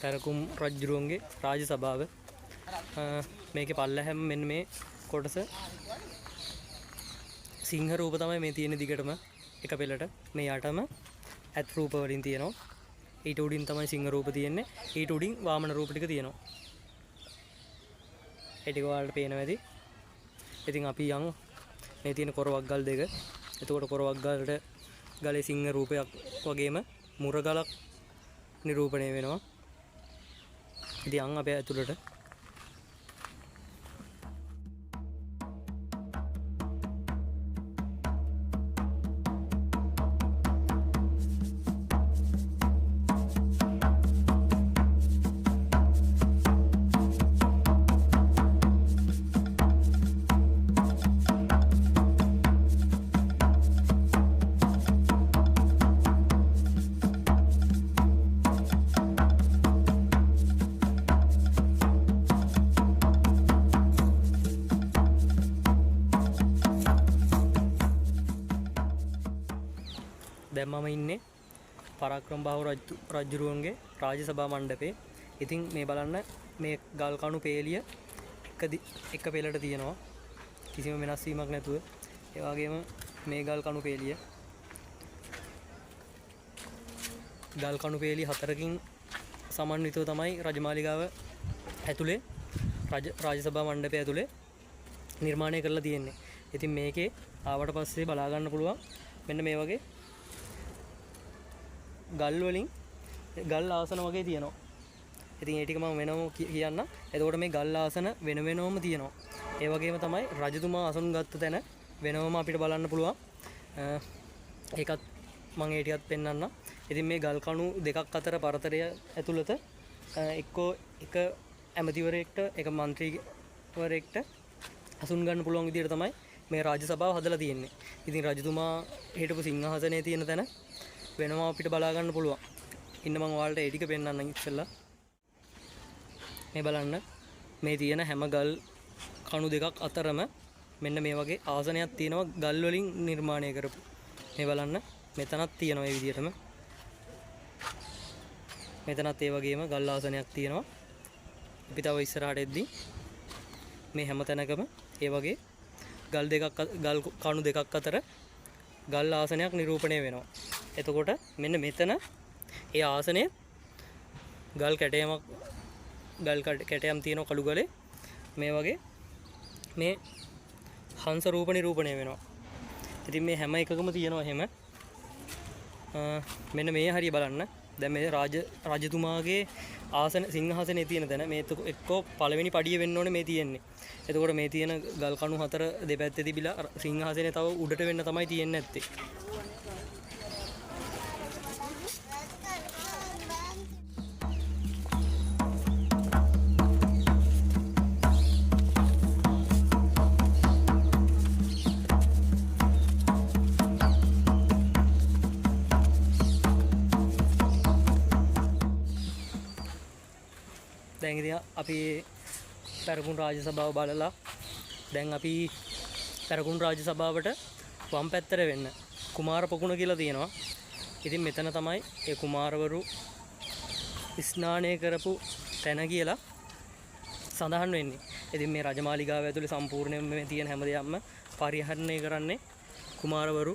පැරකුම් රජුරුවන්ගේ රාජ සභාව. මේකේ පල්ලෙහැම මෙන්න මේ කොටස සිංහ රූප තමයි මේ තියෙන දිගටම එක පෙළට. මේ යටම ඇත් රූප වලින් තියෙනවා. ඊට උඩින් තමයි සිංහ රූප තියෙන්නේ. ඊට උඩින් වාමන රූප ටික තියෙනවා. ඒ ටික ඔයාලට පේනවා ඇති. ඉතින් අපි යන් මේ තියෙන කොරවක් ගල් දෙක. එතකොට කොරවක් ගලට ගලේ සිංහ රූපයක් වගේම මුරගලක් නිරූපණය වෙනවා. ඉතින් යන් අපේ ඇතුළට දැන් මම ඉන්නේ පරාක්‍රම බාහු රජුරුවන්ගේ රාජ සභා මණ්ඩපේ. ඉතින් මේ බලන්න මේ ගල් කණු පේලිය එක පෙළට තියෙනවා. කිසිම වෙනස් වීමක් නැතුව. ඒ වගේම මේ ගල් කණු පේලිය ගල් කණු පේලිය 4කින් සමන්විතව තමයි රජමාලිගාව ඇතුලේ රාජ සභා මණ්ඩපය ඇතුලේ නිර්මාණය කරලා තියෙන්නේ. ඉතින් මේකේ ආවට පස්සේ බලා ගන්න පුළුවන් මෙන්න මේ වගේ ගල් වලින් ගල් ආසන වගේ තියෙනවා. ඉතින් ඒ ටික මම වෙනම කියන්න. එතකොට මේ ගල් ආසන වෙන වෙනවම තියෙනවා. ඒ වගේම තමයි රජතුමා අසුන් ගත්ත තැන වෙනවම අපිට බලන්න පුළුවන්. ඒකත් මම ඒ ටිකත් පෙන්වන්න. ඉතින් මේ ගල් කණු දෙකක් අතර පරතරය ඇතුළත එක්කෝ එක ඇමතිවරයෙක්ට එක മന്ത്രിවරයෙක්ට අසුන් ගන්න පුළුවන් විදිහට තමයි මේ රාජ්‍ය සභාව හදලා තියෙන්නේ. ඉතින් රජතුමා හිටපු සිංහාසනයේ තියෙන තැන වෙනවා අපිට බලා ගන්න පුළුවන්. ඉන්න මම ඔයාලට ඒ ටික පෙන්නන්නම් ඉස්සෙල්ලා. මේ බලන්න මේ තියෙන හැම ගල් කණු දෙකක් අතරම මෙන්න මේ වගේ ආසනයක් තියෙනවා ගල් වලින් නිර්මාණය කරපු. මේ බලන්න මෙතනක් තියෙනවා මේ විදිහටම. මෙතනත් ඒ වගේම ගල් ආසනයක් තියෙනවා. අපි තව ඉස්සරහට එද්දී මේ හැම තැනකම ඒ වගේ ගල් කණු දෙකක් අතර ගල් ආසනයක් නිරූපණය වෙනවා. එතකොට මෙන්න මෙතන ඒ ආසනය ගල් කැටයම් තියෙන කළු ගලේ මේ වගේ මේ හංස රූප නිරූපණය වෙනවා. ඉතින් මේ හැම එකකම තියෙනවා එහෙම. මෙන්න මේ හරිය බලන්න. දැන් මේ රජතුමාගේ ආසන සිංහාසනේ තියෙන තැන මේ එක්කෝ පළවෙනි පඩිය වෙන්න ඕනේ මේ තියෙන්නේ. එතකොට මේ තියෙන ගල් කණු හතර දෙපැත්තේ තිබිලා සිංහාසනේ තව උඩට වෙන්න තමයි තියෙන්නේ නැත්තේ. දැන් ඉතින් අපි පැරකුම් රාජ සභාව බලලා දැන් අපි පැරකුම් රාජ සභාවට වම් පැත්තට වෙන්න කුමාර පොකුණ කියලා තියෙනවා. ඉතින් මෙතන තමයි ඒ කුමාරවරු ස්නානය කරපු තැන කියලා සඳහන් වෙන්නේ. ඉතින් මේ රජමාලිගාව ඇතුලේ සම්පූර්ණයෙන්ම මේ තියෙන හැම දෙයක්ම පරිහරණය කරන්නේ කුමාරවරු.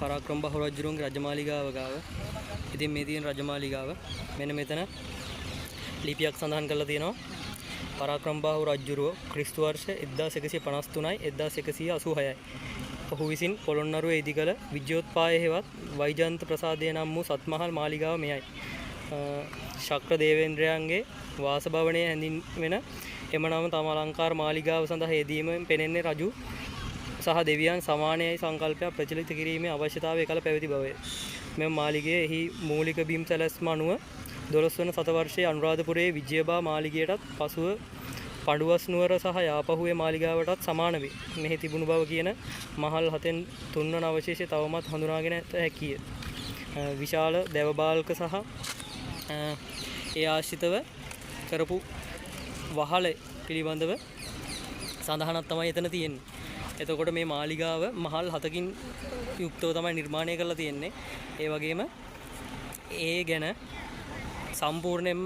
පරාක්‍රම බහු රජුරුවන්ගේ රජමාලිගාව ගාව. ඉතින් මේ තියෙන රජමාලිගාව මෙන්න මෙතන ලිපියක් සඳහන් කරලා තියෙනවා. පරාක්‍රම බහු රජුරුව ක්‍රිස්තු වර්ෂ 1153යි 1186යි. ඔහු විසින් පොළොන්නරුවේ ඉදිකළ විජ්‍යෝත්පාය හේවත් වෛජන්ත ප්‍රසාදය නම් වූ සත්මහල් මාලිගාව මෙයයි. ශක්‍ර දේවේන්ද්‍රයන්ගේ වාසභවනයේ හැඳින්වෙන එම නම තම අලංකාර මාලිගාව සඳහා යෙදීමෙන් පෙනෙන්නේ රජු සහ දෙවියන් සමානයයි සංකල්පයක් ප්‍රචලිත කිරීමේ අවශ්‍යතාවය එකල පැවති බවය. මෙම මාලිගයේ එහි මූලික බිම් සැලැස්ම අනුව 12 වන සතවර්ෂයේ අනුරාධපුරයේ විජයබා මාලිගයටත් පසුව පඬුවස් නුවර සහ යාපහුවේ මාලිගාවටත් සමාන වේ. මෙහි තිබුණු බව කියන මහල් 7න් 3 වන අවශේෂය තවමත් හඳුනාගෙන ඇත හැකිය. විශාල දැවබාල්ක සහ ඒ ආශ්‍රිතව කරපු වහල පිළිබඳව සඳහනක් තමයි එතන තියෙන්නේ. එතකොට මේ මාලිගාව මහල් 7කින් යුක්තව තමයි නිර්මාණය කරලා තියෙන්නේ. ඒ වගේම ඒ ගැන සම්පූර්ණයෙන්ම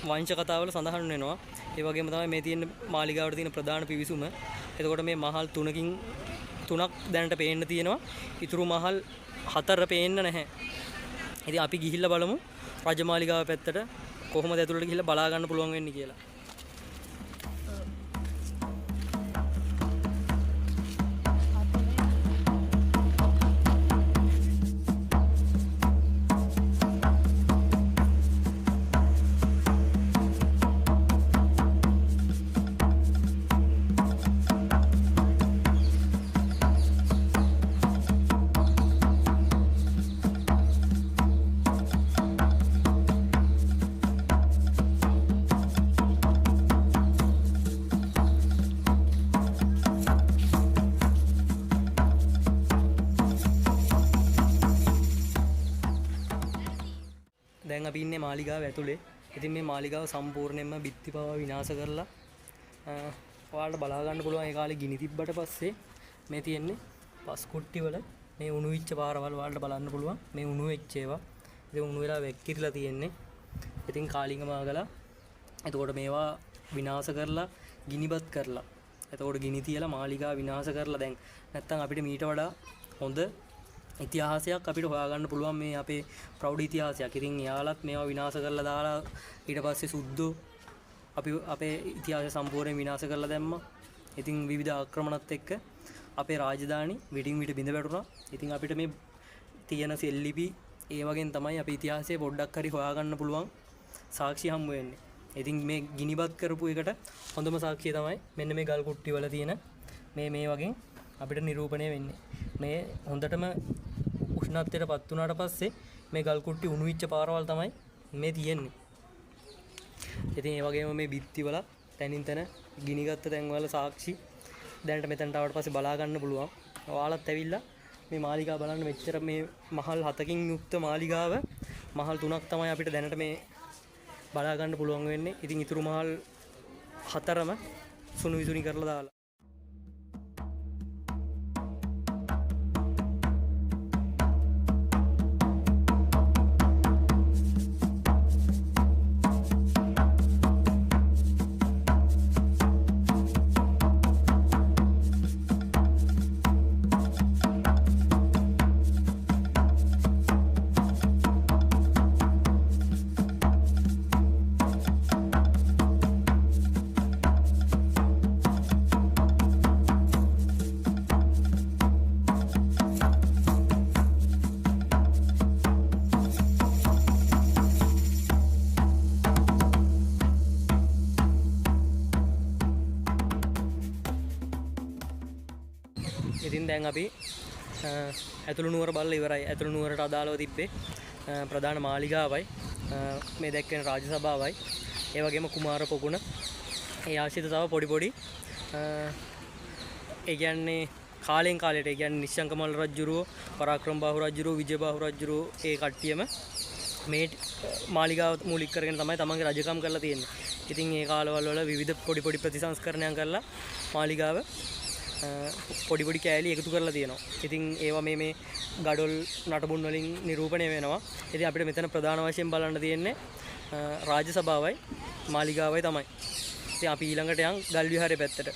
වංශ කතාවල සඳහන් වෙනවා. ඒ වගේම තමයි මේ තියෙන මාලිගාවට තියෙන ප්‍රධාන පිවිසුම. එතකොට මේ මහල් 3ක් දැනට පේන්න තියෙනවා. ඊතුරු මහල් 4 පේන්න නැහැ. ඉතින් අපි ගිහිල්ලා බලමු රජමාලිගාව පැත්තට කොහොමද ඇතුළට ගිහිල්ලා බලා ගන්න පුළුවන් වෙන්නේ කියලා. දැන් අපි ඉන්නේ මාලිගාව ඇතුලේ. ඉතින් මේ මාලිගාව සම්පූර්ණයෙන්ම බිත්ති පවා විනාශ කරලා ඔයාලට බලා ගන්න පුළුවන්. ඒ කාලේ ගිනි තිබ්බට පස්සේ මේ තියෙන්නේ පස් කුට්ටි වල මේ උණු වෙච්ච පාරවල් ඔයාලට බලන්න පුළුවන්. මේ උණු වෙච්ච ඒවා. ඉතින් උණු වෙලා වැක්කිරිලා තියෙන්නේ. ඉතින් කාලිංග මාගලා එතකොට මේවා විනාශ කරලා ගිනිබත් කරලා එතකොට ගිනි තියලා මාලිගාව විනාශ කරලා දැන් නැත්තම් අපිට මීට වඩා හොඳ ඉතිහාසයක් අපිට හොයාගන්න පුළුවන් මේ අපේ ප්‍රෞಢ ඉතිහාසයක්. ඉතින් යාලත් මේවා විනාශ කරලා දාලා ඊට පස්සේ සුද්ධෝ අපි අපේ ඉතිහාසය සම්පූර්ණයෙන් විනාශ කරලා දැම්මා. ඉතින් විවිධ ආක්‍රමණත් එක්ක අපේ රාජධානි විටින් විට බිඳ වැටුණා. ඉතින් අපිට මේ තියෙන සෙල්ලිපි ඒ වගේන් තමයි අපේ ඉතිහාසය පොඩ්ඩක් හරි හොයාගන්න පුළුවන් සාක්ෂි හම්බ වෙන්නේ. ඉතින් මේ ගිනිබත් කරපු එකට හොඳම සාක්ෂිය තමයි මෙන්න මේ ගල් කුට්ටි වල තියෙන මේ වගේ අපිට නිරූපණය වෙන්නේ. මේ හොඳටම උෂ්ණත්වයට පත් වුණාට පස්සේ මේ ගල් කුට්ටි උණු වෙච්ච පාරවල් තමයි මේ තියෙන්නේ. ඉතින් ඒ වගේම මේ බිත්ති වල තනින් තන ගිනිගත්ත තැන් වල සාක්ෂි දැනට මෙතනට ආවට පස්සේ බලා ගන්න පුළුවන්. ඔයාලත් ඇවිල්ලා මේ මාලිගාව බලන්න. මෙච්චර මේ මහල් 7කින් යුක්ත මාලිගාව මහල් 3ක් තමයි අපිට දැනට මේ බලා ගන්න පුළුවන් වෙන්නේ. ඉතින් ඊතුරු මහල් 4ම සුණු විසුණි කරලා දාලා ඉතින් දැන් අපි ඇතුළු නුවර බලලා ඉවරයි. ඇතුළු නුවරට අදාළව තිබ්බේ ප්‍රධාන මාලිගාවයි මේ දැක්කෙන රාජ සභාවයි ඒ වගේම කුමාර පොකුණ ඒ ආශ්‍රිත තව පොඩි ඒ කියන්නේ කාලෙන් කාලයට ඒ කියන්නේ නිශ්ශංකමල් රජුරෝ පරාක්‍රම බාහු රජුරෝ විජය බාහු රජුරෝ ඒ කට්ටියම මේ මාලිගාව මූලික කරගෙන තමයි තමන්ගේ රජකම් කරලා තියෙන්නේ. ඉතින් ඒ කාලවල වල විවිධ පොඩි ප්‍රතිසංස්කරණයන් කරලා මාලිගාව පොඩි කෑලි එකතු කරලා තියෙනවා. ඉතින් ඒවා මේ ගඩොල් නටබුන් වලින් නිරූපණය වෙනවා. ඉතින් අපිට මෙතන ප්‍රධාන වශයෙන් බලන්න තියෙන්නේ රාජ සභාවයි මාලිගාවයි තමයි. ඉතින් අපි ඊළඟට යන් ගල් විහාරයේ පැත්තට.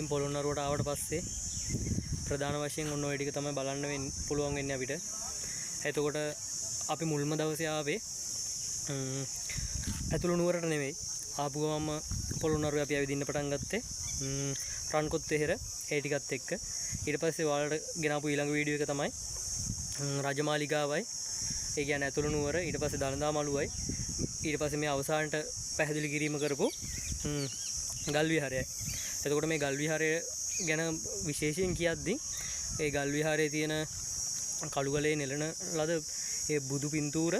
ඉතින් පොළොන්නරුවට ආවට පස්සේ ප්‍රධාන වශයෙන් ඔන්න ඔය ටික තමයි බලන්න පුළුවන් වෙන්නේ අපිට. එතකොට අපි මුල්ම දවසේ ආවේ ඇතුළු නුවරට නෙවෙයි. ආපු ගමම පොළොන්නරුවේ අපි ඇවිදින්න පටන් ගත්තේ රන්කොත් වෙහෙර ඒ ටිකත් එක්ක. ඊට පස්සේ ඔයාලට ගෙනාපු ඊළඟ වීඩියෝ එක තමයි රජමාලිගාවයි. ඒ කියන්නේ ඇතුළු නුවර, ඊට පස්සේ දළදා මළුවයි, ඊට පස්සේ මේ අවසානට පැහැදිලි කිරීම කරපු ගල් විහාරයයි. එතකොට මේ ගල් විහාරය ගැන විශේෂයෙන් කියද්දී ඒ ගල් විහාරයේ තියෙන කළුගලේ නෙලන ලද ඒ බුදු පින්තූර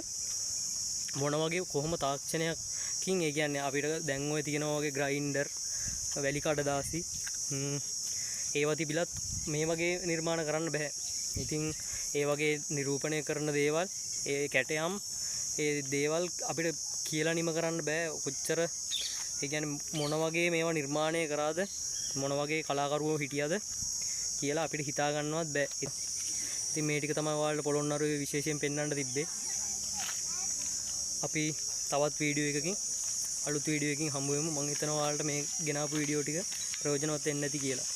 මොන වගේ කොහොම තාක්ෂණයකින්, ඒ කියන්නේ අපිට දැන් ඔය තියෙනවා වගේ ග්‍රයින්ඩර්, වැලි කඩදාසි ඒවා තිබිලත් මේ වගේ නිර්මාණ කරන්න බෑ. ඉතින් ඒ වගේ නිරූපණය කරන දේවල්, ඒ කැටයම්, ඒ දේවල් අපිට කියලා නිම කරන්න බෑ. කොච්චර ඒ කියන්නේ මොන වගේ මේවා නිර්මාණය කරාද, මොන වගේ කලාකරුවෝ හිටියද කියලා අපිට හිතා ගන්නවත් බෑ. ඉතින් මේ ටික තමයි ඔයාලට පොළොන්නරුවේ විශේෂයෙන් පෙන්වන්න තිබ්බේ. අපි තවත් වීඩියෝ එකකින්, අලුත් වීඩියෝ එකකින් හම්බ වෙමු. මම හිතනවා ඔයාලට මේ ගෙනාපු වීඩියෝ ටික ප්‍රයෝජනවත් වෙන්න ඇති කියලා.